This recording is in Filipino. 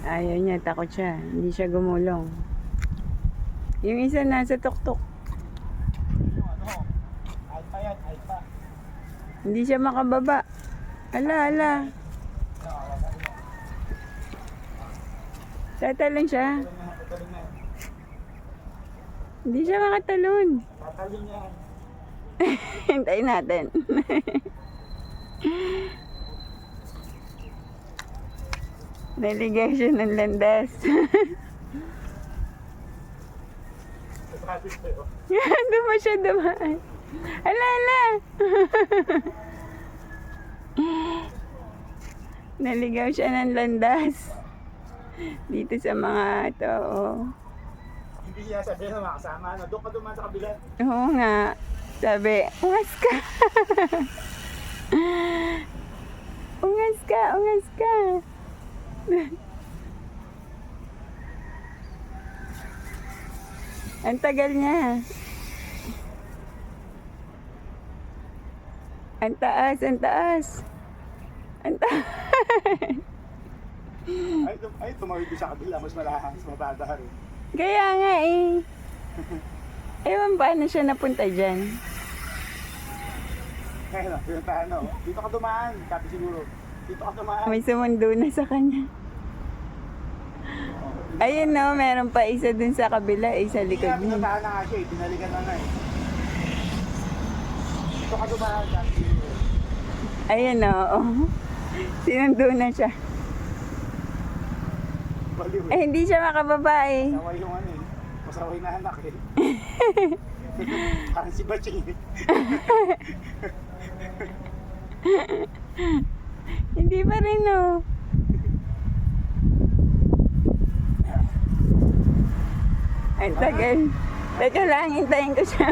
Ayaw niya, takot siya. Hindi siya gumulong. Yung isa nasa tuktok. Alpha yan, alpha. Hindi siya makababa. Ala. Tatalon siya. Tatalon na. Hindi siya makatalon. Tatalon yan. Hintayin natin. Naligaw siya ng landas. Duma siya dumaan. Ala. Naligaw siya ng landas. Dito sa mga to. Hindi niya sabihin na makasama. Doon ka dumaan sa kabila. Oo nga. Sabi, ungas ka. Ungas ka. Ang tagal niya. Ang taas. Ay, tumawid doon sa kabila. Mas malahang, mas mababa rin. Kaya nga eh. Ewan paano siya napunta dyan. Kaya na, pinuntahan na. Dito ka dumaan. Sabi siguro. Dito ka dumaan. May sumundo na sa kanya. Ayun no, meron pa isa dun sa kabila, isa likod Kaya niya. pinuntahan na nga siya eh. Binalikan na nga eh. Dito ka dumaan. Sabi siguro. Ayun no, sinundo na siya. Baliw eh. Eh, hindi siya makababa eh. Masaway yung ano eh. Masaway na anak eh. Parang si Baching eh. Hindi pa rin no. Ang tagal. Teka lang, hintayin ko siya.